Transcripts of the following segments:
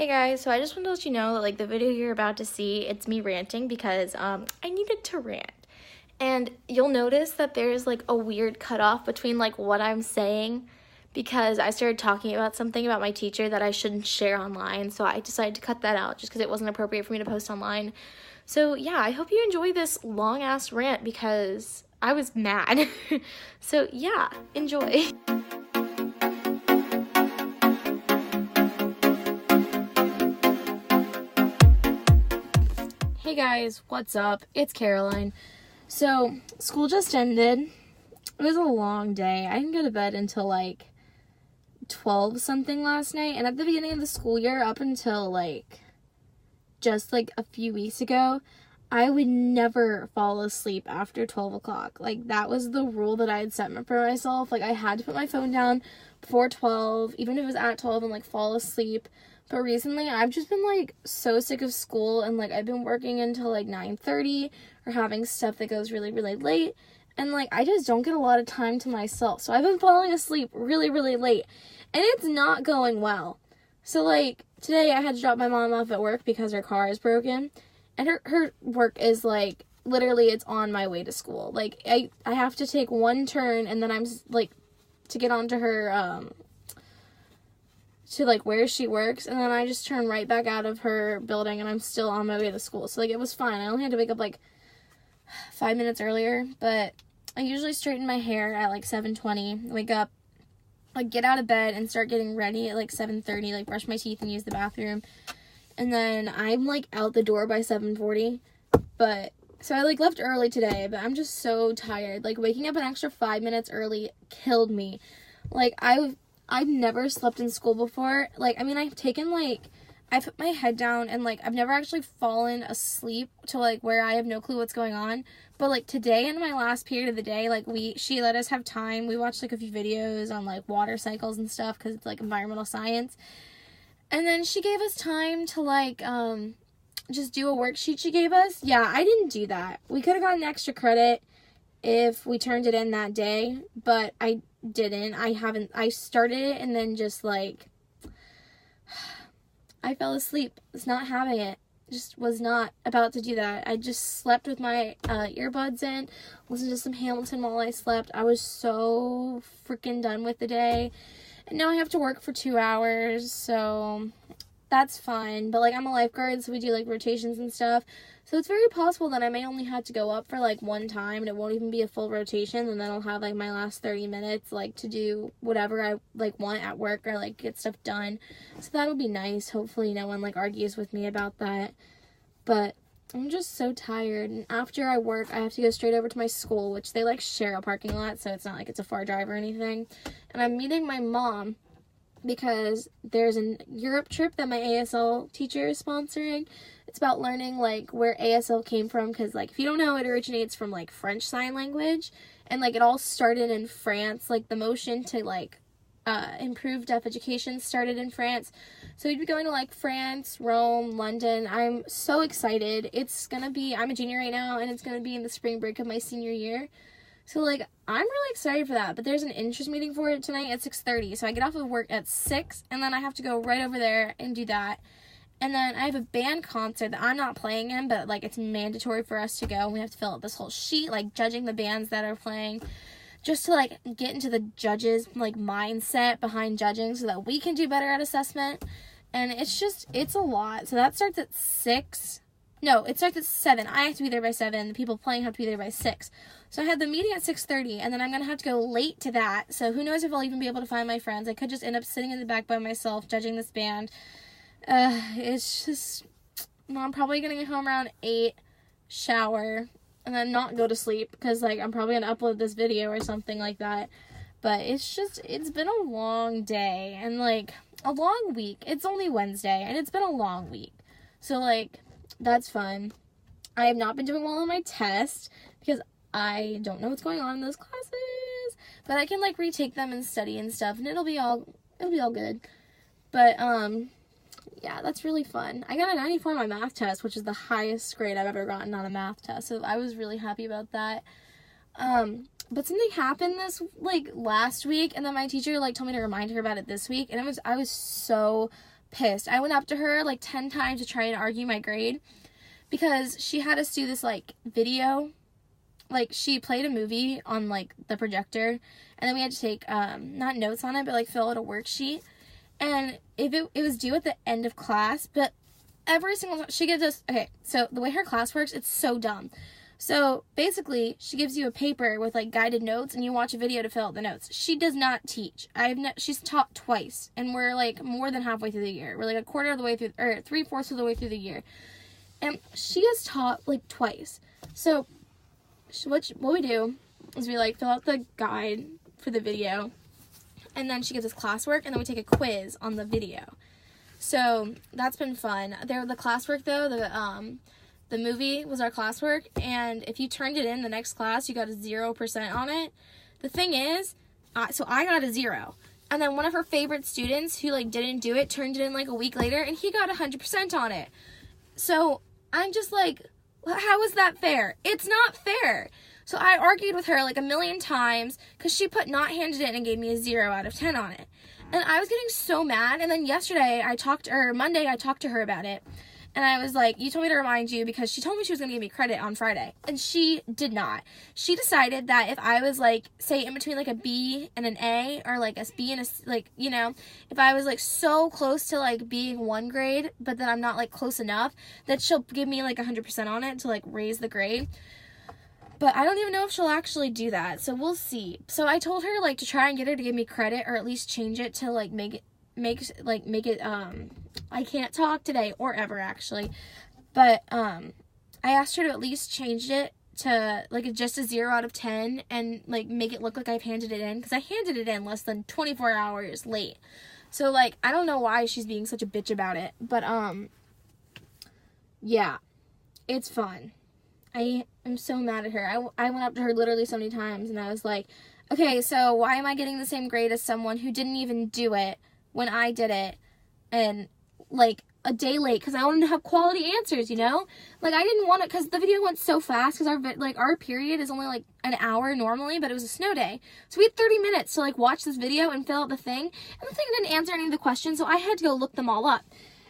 Hey guys, so I just wanted to let you know that like the video you're about to see, it's me ranting because I needed to rant. And you'll notice that there's like a weird cutoff between like what I'm saying because I started talking about something about my teacher that I shouldn't share online, so I decided to cut that out just because it wasn't appropriate for me to post online. So yeah, I hope you enjoy this long ass rant because I was mad. So yeah, enjoy. Hey guys, what's up? It's Caroline. So, school just ended. It was a long day. I didn't go to bed until like 12 something last night, and at the beginning of the school year, up until like just like a few weeks ago, I would never fall asleep after 12 o'clock. Like, that was the rule that I had set for myself. Like, I had to put my phone down before 12, even if it was at 12, and like fall asleep. But recently, I've just been, like, so sick of school, and, like, I've been working until, like, 9:30, or having stuff that goes really, really late, and, like, I just don't get a lot of time to myself, so I've been falling asleep really, really late, and it's not going well. So, like, today I had to drop my mom off at work because her car is broken, and her work is, like, literally it's on my way to school. Like, I have to take one turn, and then I'm, like, to get onto her, to, like, where she works, and then I just turn right back out of her building, and I'm still on my way to school. So, like, it was fine. I only had to wake up, like, 5 minutes earlier, but I usually straighten my hair at, like, 7:20, wake up, like, get out of bed, and start getting ready at, like, 7:30, like, brush my teeth and use the bathroom, and then I'm, like, out the door by 7:40, but, so I, like, left early today, but I'm just so tired. Like, waking up an extra 5 minutes early killed me. Like, I've never slept in school before. Like, I mean, I've put my head down and, like, I've never actually fallen asleep to, like, where I have no clue what's going on. But, like, today in my last period of the day, like, she let us have time. We watched, like, a few videos on, like, water cycles and stuff because it's, like, environmental science. And then she gave us time to, like, just do a worksheet she gave us. Yeah, I didn't do that. We could have gotten extra credit if we turned it in that day, but I didn't. I started it and then just, like, I fell asleep. Was not having it. Just was not about to do that. I just slept with my earbuds in, listened to some Hamilton while I slept. I was so freaking done with the day. And now I have to work for 2 hours, so that's fine. But, like, I'm a lifeguard, so we do, like, rotations and stuff. So it's very possible that I may only have to go up for, like, one time, and it won't even be a full rotation, and then I'll have, like, my last 30 minutes, like, to do whatever I, like, want at work or, like, get stuff done. So that'll be nice. Hopefully no one, like, argues with me about that. But I'm just so tired, and after I work, I have to go straight over to my school, which they, like, share a parking lot, so it's not like it's a far drive or anything. And I'm meeting my mom because there's a Europe trip that my ASL teacher is sponsoring. It's about learning, like, where ASL came from, because, like, if you don't know, it originates from, like, French Sign Language, and, like, it all started in France. Like, the motion to, like, improve deaf education started in France. So we'd be going to, like, France, Rome, London. I'm so excited. I'm a junior right now, and it's gonna be in the spring break of my senior year. So, like, I'm really excited for that, but there's an interest meeting for it tonight at 6:30, so I get off of work at 6, and then I have to go right over there and do that. And then I have a band concert that I'm not playing in, but, like, it's mandatory for us to go, and we have to fill out this whole sheet, like, judging the bands that are playing, just to, like, get into the judges', like, mindset behind judging so that we can do better at assessment. And it's a lot. So that starts at 6. No, it starts at 7. I have to be there by 7. The people playing have to be there by 6. So I had the meeting at 6:30, and then I'm going to have to go late to that. So who knows if I'll even be able to find my friends. I could just end up sitting in the back by myself, judging this band. It's just, well, I'm probably going to get home around 8, shower, and then not go to sleep, because, like, I'm probably going to upload this video or something like that. But it's been a long day, and, like, a long week. It's only Wednesday, and it's been a long week. So, like, that's fun. I have not been doing well on my test because I don't know what's going on in those classes, but I can, like, retake them and study and stuff, and it'll be all good. But yeah, that's really fun. I got a 94 on my math test, which is the highest grade I've ever gotten on a math test, so I was really happy about that. But something happened last week, and then my teacher, like, told me to remind her about it this week, and I was so pissed. I went up to her like 10 times to try and argue my grade because she had us do this like video. Like, she played a movie on like the projector, and then we had to take not notes on it, but like fill out a worksheet. And if it was due at the end of class, but every single time she gives us, okay, so the way her class works, it's so dumb. So basically, she gives you a paper with like guided notes, and you watch a video to fill out the notes. She does not teach. She's taught twice, and we're like more than halfway through the year. We're like a quarter of the way through, or 3/4 of the way through the year, and she has taught like twice. So what we do is we like fill out the guide for the video, and then she gives us classwork, and then we take a quiz on the video. So that's been fun. The classwork though, the movie was our classwork, and if you turned it in the next class, you got a 0% on it. The thing is, so I got a 0, and then one of her favorite students who like didn't do it turned it in like a week later, and he got 100% on it. So I'm just like, how is that fair? It's not fair. So I argued with her like a million times because she put not handed in and gave me a 0 out of 10 on it. And I was getting so mad. And then Monday I talked to her about it. And I was like, you told me to remind you because she told me she was going to give me credit on Friday. And she did not. She decided that if I was like, say in between like a B and an A, or like a B and a, like, you know, if I was like so close to like being one grade, but then I'm not like close enough, that she'll give me like 100% on it to like raise the grade. But I don't even know if she'll actually do that. So we'll see. So I told her like to try and get her to give me credit, or at least change it to like make it I can't talk today or ever actually, but I asked her to at least change it to like just a 0 out of 10 and like make it look like I've handed it in, because I handed it in less than 24 hours late. So like I don't know why she's being such a bitch about it, but yeah, it's fun. I am so mad at her. I went up to her literally so many times and I was like, okay, so why am I getting the same grade as someone who didn't even do it when I did it, and like a day late, because I wanted to have quality answers, you know? Like I didn't want it, because the video went so fast, because our period is only like an hour normally, but it was a snow day, so we had 30 minutes to like watch this video and fill out the thing, and the thing didn't answer any of the questions, so I had to go look them all up.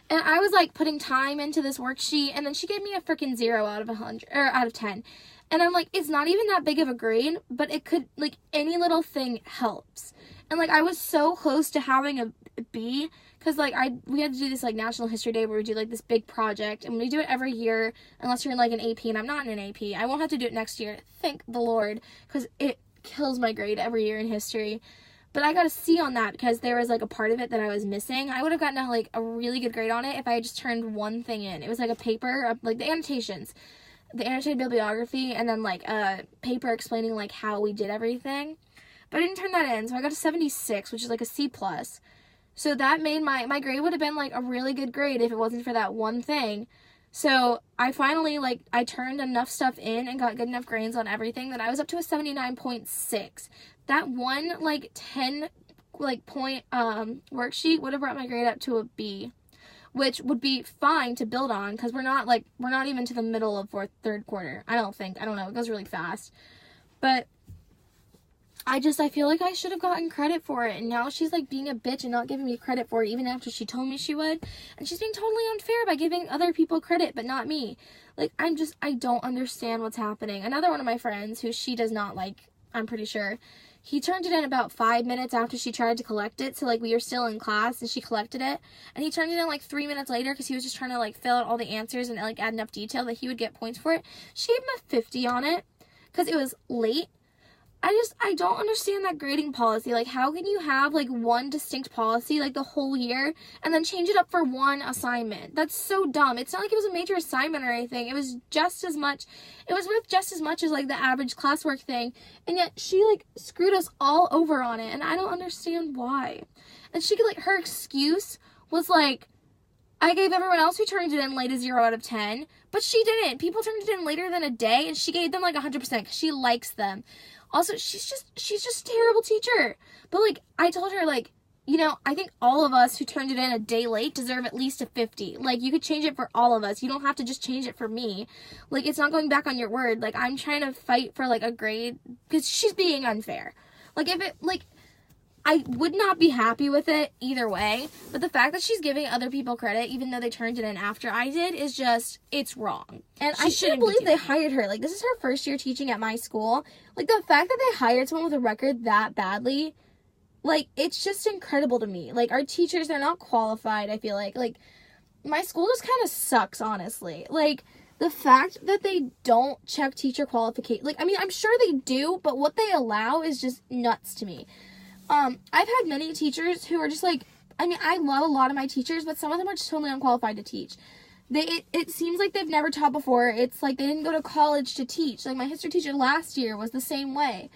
And I was like putting time into this worksheet, and then she gave me a freaking 0 out of 100 or out of 10. And I'm like, it's not even that big of a grade, but it could, like, any little thing helps. And like I was so close to having a B, because like we had to do this like National History Day where we do like this big project, and we do it every year unless you're in like an AP, and I'm not in an AP. I won't have to do it next year, thank the Lord, because it kills my grade every year in history. But I got a C on that because there was like a part of it that I was missing. I would have gotten like a really good grade on it if I had just turned one thing in. It was like a paper, like the annotations, the annotated bibliography, and then like a paper explaining like how we did everything. But I didn't turn that in, so I got a 76, which is like a C+. So that made my grade would have been like a really good grade if it wasn't for that one thing. So I finally, like, I turned enough stuff in and got good enough grades on everything that I was up to a 79.6. That one, like, 10, like, point worksheet would have brought my grade up to a B, which would be fine to build on, because we're not even to the middle of third quarter. I don't know, it goes really fast. But I feel like I should have gotten credit for it, and now she's like being a bitch and not giving me credit for it even after she told me she would, and she's being totally unfair by giving other people credit but not me. Like, I don't understand what's happening. Another one of my friends, who she does not like, I'm pretty sure, he turned it in about 5 minutes after she tried to collect it, so like we were still in class and she collected it, and he turned it in like 3 minutes later because he was just trying to like fill out all the answers and like add enough detail that he would get points for it. She gave him a 50 on it because it was late. I don't understand that grading policy. Like, how can you have, like, one distinct policy, like, the whole year, and then change it up for one assignment? That's so dumb. It's not like it was a major assignment or anything. It was worth just as much as, like, the average classwork thing, and yet she, like, screwed us all over on it, and I don't understand why. And she could, like, her excuse was, like, I gave everyone else who turned it in late a 0 out of 10, but she didn't. People turned it in later than a day, and she gave them, like, 100% because she likes them. Also, she's just a terrible teacher. But, like, I told her, like, you know, I think all of us who turned it in a day late deserve at least a 50. Like, you could change it for all of us. You don't have to just change it for me. Like, it's not going back on your word. Like, I'm trying to fight for, like, a grade because she's being unfair. Like, if it, like, I would not be happy with it either way, but the fact that she's giving other people credit, even though they turned it in after I did, is just, it's wrong. And I can't believe they hired her. Like, this is her first year teaching at my school. Like, the fact that they hired someone with a record that badly, like, it's just incredible to me. Like, our teachers, they're not qualified, I feel like. Like, my school just kind of sucks, honestly. Like, the fact that they don't check teacher qualification, like, I mean, I'm sure they do, but what they allow is just nuts to me. I've had many teachers who are just like, I mean, I love a lot of my teachers, but some of them are just totally unqualified to teach. It seems like they've never taught before. It's like they didn't go to college to teach. Like, my history teacher last year was the same way.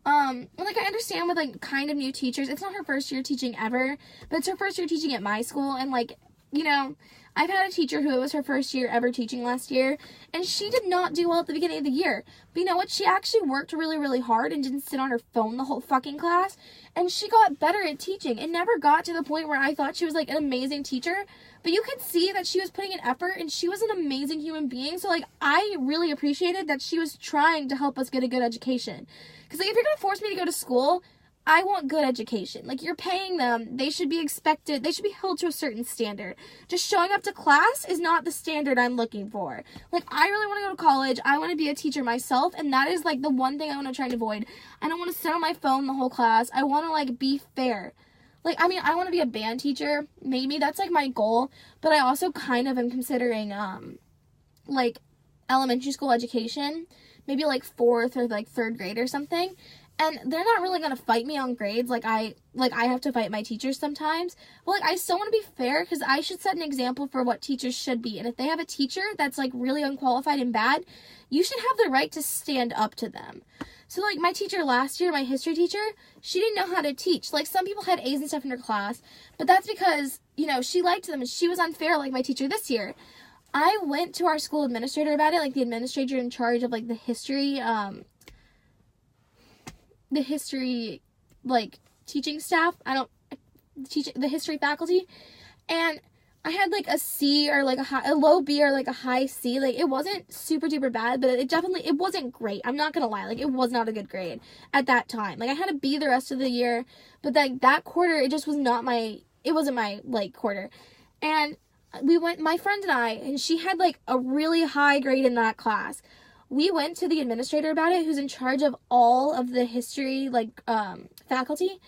Like, I understand with, like, kind of new teachers. It's not her first year teaching ever, but it's her first year teaching at my school, and, like, you know, I've had a teacher who it was her first year ever teaching last year, and she did not do well at the beginning of the year. But you know what? She actually worked really, really hard and didn't sit on her phone the whole fucking class, and she got better at teaching. It never got to the point where I thought she was, like, an amazing teacher, but you could see that she was putting in effort, and she was an amazing human being. So, like, I really appreciated that she was trying to help us get a good education. Because, like, if you're going to force me to go to school, I want good education. Like, you're paying them. They should be expected. They should be held to a certain standard. Just showing up to class is not the standard I'm looking for. Like, I really want to go to college. I want to be a teacher myself, and that is, like, the one thing I want to try and avoid. I don't want to sit on my phone the whole class. I want to, like, be fair. Like, I mean, I want to be a band teacher. Maybe that's, like, my goal. But I also kind of am considering, like, elementary school education. Maybe, like, 4th or, like, 3rd grade or something. And they're not really going to fight me on grades like I have to fight my teachers sometimes. But, like, I still want to be fair because I should set an example for what teachers should be. And if they have a teacher that's, like, really unqualified and bad, you should have the right to stand up to them. So, like, my teacher last year, my history teacher, she didn't know how to teach. Like, some people had A's and stuff in her class, but that's because, you know, she liked them and she was unfair like my teacher this year. I went to our school administrator about it, like, the administrator in charge of, like, the history, like, teaching staff. The history faculty. And I had, like, a C or, like, a low B or, like, a high C. Like, it wasn't super duper bad, but it wasn't great. I'm not gonna lie. Like, it was not a good grade at that time. Like, I had a B the rest of the year, but, like, that quarter, it just was not it wasn't my, like, quarter. And my friend and I, and she had, like, a really high grade in that class. We went to the administrator about it, who's in charge of all of the history, like, faculty,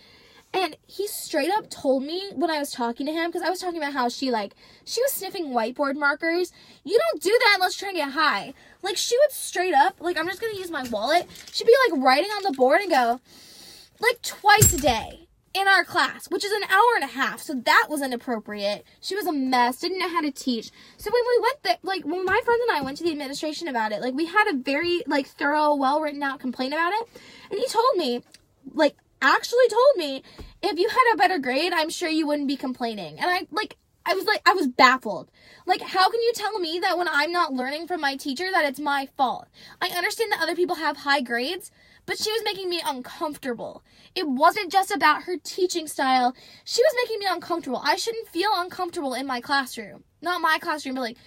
and he straight up told me when I was talking to him, because I was talking about how she was sniffing whiteboard markers. You don't do that unless you're trying to get high. Like, she would straight up, like, I'm just going to use my wallet, she'd be, like, writing on the board and go, like, twice a day in our class, which is an hour and a half, so that was inappropriate. She was a mess, didn't know how to teach. So when we went there, like, when my friends and I went to the administration about it, like, we had a very, like, thorough, well-written-out complaint about it, and he told me, like, actually told me, if you had a better grade, I'm sure you wouldn't be complaining. And I was baffled. Like, how can you tell me that when I'm not learning from my teacher that it's my fault? I understand that other people have high grades, but she was making me uncomfortable. It wasn't just about her teaching style. She was making me uncomfortable. I shouldn't feel uncomfortable in my classroom. Not my classroom, but, like,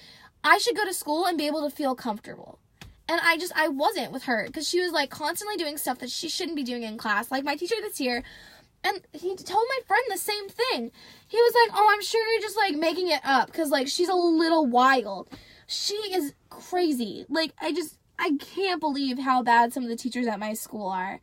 I should go to school and be able to feel comfortable. And I wasn't with her, because she was, like, constantly doing stuff that she shouldn't be doing in class. Like, my teacher this year, and he told my friend the same thing. He was like, oh, I'm sure you're just, like, making it up, because, like, she's a little wild. She is crazy. Like, I can't believe how bad some of the teachers at my school are.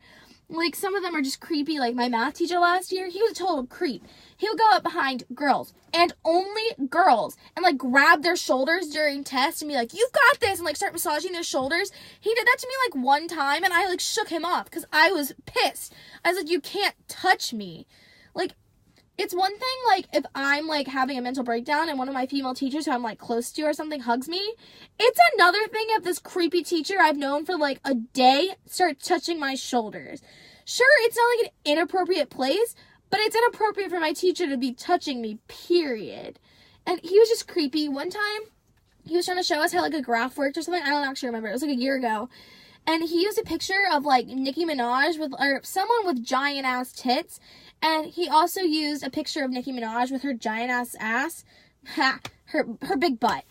Like, some of them are just creepy. Like, my math teacher last year, he was a total creep. He would go up behind girls, and only girls, and, like, grab their shoulders during tests and be like, you've got this, and, like, start massaging their shoulders. He did that to me, like, one time, and I, like, shook him off, because I was pissed. I was like, you can't touch me. Like, it's one thing, like, if I'm, like, having a mental breakdown and one of my female teachers who I'm, like, close to or something hugs me. It's another thing if this creepy teacher I've known for, like, a day starts touching my shoulders. Sure, it's not, like, an inappropriate place, but it's inappropriate for my teacher to be touching me, period. And he was just creepy. One time, he was trying to show us how, like, a graph worked or something. I don't actually remember. It was, like, a year ago. And he used a picture of, like, Nicki Minaj or someone with giant-ass tits. And he also used a picture of Nicki Minaj with her giant-ass ass. Her big butt.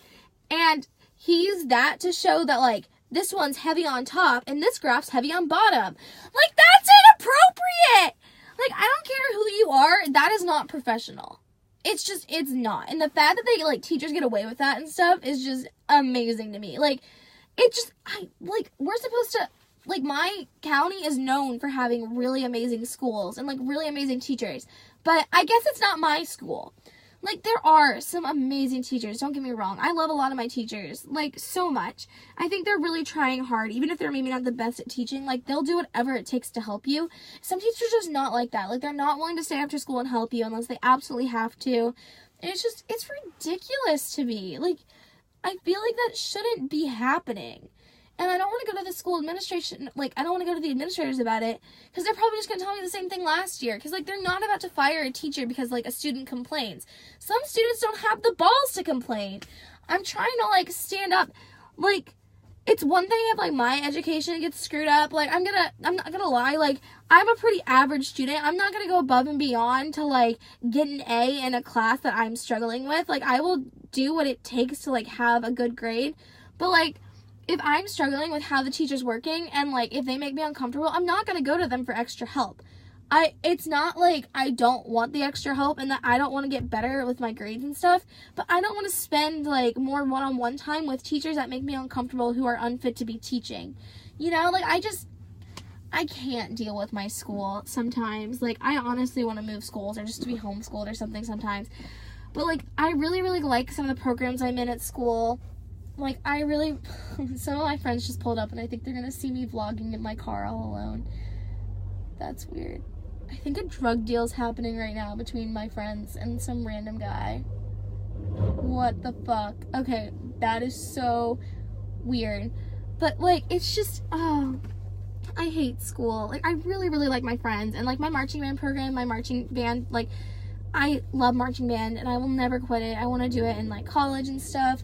And he used that to show that, like, this one's heavy on top and this graph's heavy on bottom. Like, that's inappropriate! Like, I don't care who you are, that is not professional. It's not. And the fact that they, like, teachers get away with that and stuff is just amazing to me. Like, we're supposed to, like, my county is known for having really amazing schools and, like, really amazing teachers. But I guess it's not my school. Like, there are some amazing teachers, don't get me wrong. I love a lot of my teachers, like, so much. I think they're really trying hard, even if they're maybe not the best at teaching. Like, they'll do whatever it takes to help you. Some teachers are just not like that. Like, they're not willing to stay after school and help you unless they absolutely have to. And it's ridiculous to me. Like, I feel like that shouldn't be happening. And I don't want to go to the school administration, like, I don't want to go to the administrators about it, because they're probably just going to tell me the same thing last year, because, like, they're not about to fire a teacher because, like, a student complains. Some students don't have the balls to complain. I'm trying to, like, stand up, like, it's one thing if, like, my education gets screwed up, like, I'm not gonna lie, like, I'm a pretty average student. I'm not gonna go above and beyond to, like, get an A in a class that I'm struggling with. Like, I will do what it takes to, like, have a good grade, but, like, if I'm struggling with how the teacher's working and, like, if they make me uncomfortable, I'm not going to go to them for extra help. It's not like I don't want the extra help and that I don't want to get better with my grades and stuff, but I don't want to spend, like, more one-on-one time with teachers that make me uncomfortable who are unfit to be teaching. You know, like, I can't deal with my school sometimes. Like, I honestly want to move schools or just to be homeschooled or something sometimes. But, like, I really, really like some of the programs I'm in at school. Like, some of my friends just pulled up and I think they're gonna see me vlogging in my car all alone. That's weird. I think a drug deal's happening right now between my friends and some random guy. What the fuck? Okay, that is so weird. But, like, it's just, I hate school. Like, I really, really like my friends and, like, my marching band program, my marching band, like, I love marching band and I will never quit it. I want to do it in, like, college and stuff.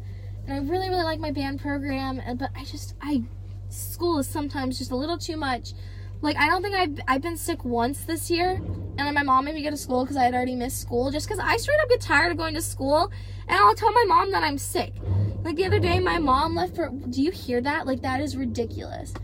And I really, really like my band program, but school is sometimes just a little too much. Like, I don't think I've been sick once this year, and then my mom made me go to school because I had already missed school, just because I straight up get tired of going to school, and I'll tell my mom that I'm sick. Like, the other day, my mom left do you hear that? Like, that is ridiculous.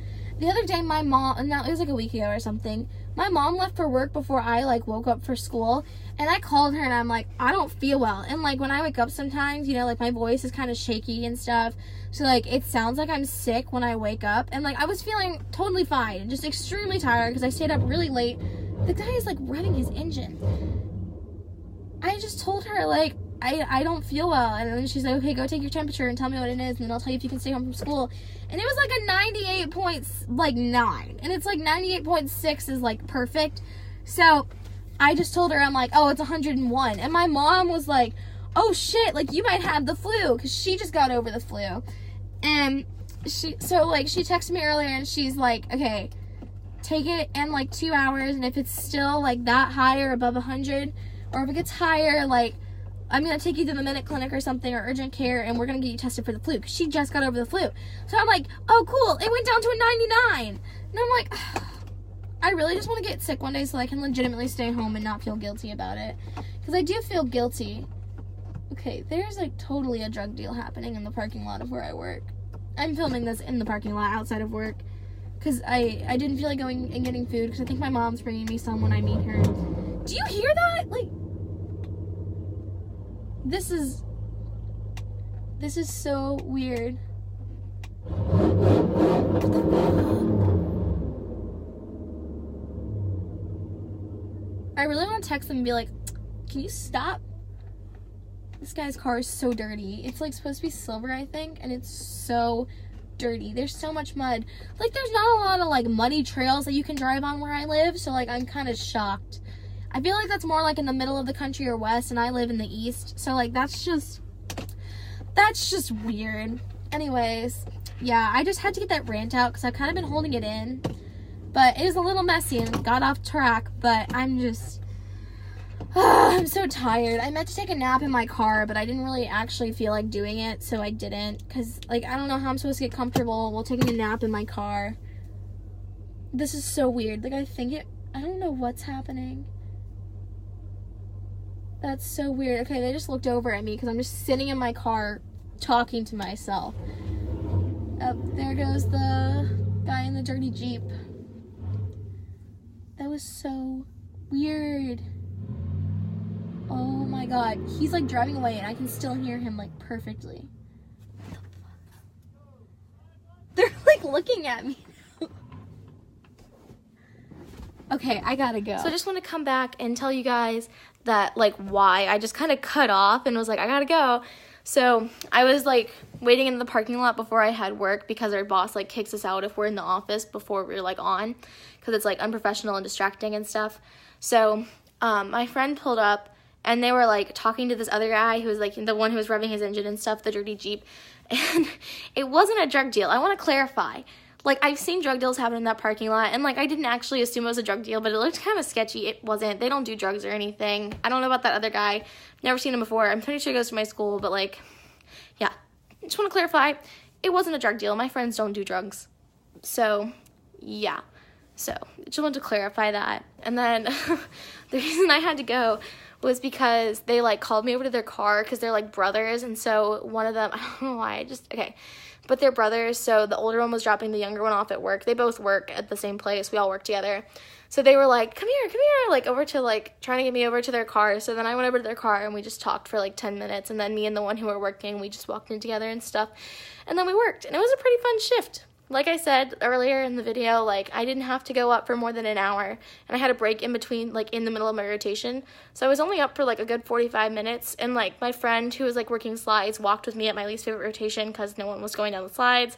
The other day, my mom, and that was like a week ago or something, my mom left for work before I, like, woke up for school, and I called her, and I'm like, I don't feel well, and, like, when I wake up sometimes, you know, like, my voice is kind of shaky and stuff, so, like, it sounds like I'm sick when I wake up, and, like, I was feeling totally fine, just extremely tired, because I stayed up really late. The guy is, like, running his engine. I just told her, like, I don't feel well, and then she's like, okay, go take your temperature and tell me what it is, and then I'll tell you if you can stay home from school. And it was like a 98.9, and it's like 98.6 is like perfect. So I just told her, I'm like, oh, it's 101, and my mom was like, oh shit, like, you might have the flu, because she just got over the flu. And she texted me earlier, and she's like, okay, take it in like 2 hours, and if it's still like that high or above 100, or if it gets higher, like, I'm going to take you to the Minute Clinic or something, or urgent care, and we're going to get you tested for the flu, because she just got over the flu. So I'm like, oh, cool, it went down to a 99. And I'm like, I really just want to get sick one day so I can legitimately stay home and not feel guilty about it. Because I do feel guilty. Okay, there's, like, totally a drug deal happening in the parking lot of where I work. I'm filming this in the parking lot outside of work, because I didn't feel like going and getting food, because I think my mom's bringing me some when I meet her. Do you hear that? Like, This is so weird. I really want to text them and be like, can you stop? This guy's car is so dirty. It's, like, supposed to be silver, I think, and it's so dirty. There's so much mud. Like, there's not a lot of, like, muddy trails that you can drive on where I live, so, like, I'm kind of shocked. I feel like that's more, like, in the middle of the country or west, and I live in the east, so, like, that's just weird. Anyways, yeah, I just had to get that rant out, because I've kind of been holding it in, but it was a little messy, and got off track, but I'm so tired. I meant to take a nap in my car, but I didn't really actually feel like doing it, so I didn't, because, like, I don't know how I'm supposed to get comfortable while taking a nap in my car. This is so weird. Like, I don't know what's happening. That's so weird. Okay, they just looked over at me because I'm just sitting in my car talking to myself. There goes the guy in the dirty Jeep. That was so weird. Oh my god. He's like driving away and I can still hear him like perfectly. They're like looking at me. Okay, I gotta go. So I just want to come back and tell you guys that, like, why I just kind of cut off and was like, I gotta go. So I was like waiting in the parking lot before I had work because our boss like kicks us out if we're in the office before we're like on, because it's like unprofessional and distracting and stuff. So my friend pulled up and they were like talking to this other guy who was like the one who was revving his engine and stuff, the dirty Jeep. And it wasn't a drug deal. I want to clarify. Like, I've seen drug deals happen in that parking lot, and, like, I didn't actually assume it was a drug deal, but it looked kind of sketchy. It wasn't. They don't do drugs or anything. I don't know about that other guy. Never seen him before. I'm pretty sure he goes to my school, but, like, yeah. Just want to clarify, it wasn't a drug deal. My friends don't do drugs. So, yeah. So, just wanted to clarify that. And then the reason I had to go was because they, like, called me over to their car because they're, like, brothers, and so one of them, I don't know why, okay. But they're brothers, so the older one was dropping the younger one off at work. They both work at the same place. We all work together. So they were like, come here, like, over to, like, trying to get me over to their car. So then I went over to their car, and we just talked for, like, 10 minutes. And then me and the one who were working, we just walked in together and stuff. And then we worked. And it was a pretty fun shift. Like I said earlier in the video, like, I didn't have to go up for more than an hour. And I had a break in between, like, in the middle of my rotation. So I was only up for, like, a good 45 minutes. And, like, my friend who was, like, working slides walked with me at my least favorite rotation because no one was going down the slides.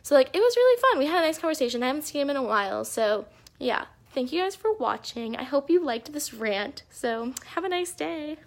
So, like, it was really fun. We had a nice conversation. I haven't seen him in a while. So, yeah. Thank you guys for watching. I hope you liked this rant. So, have a nice day.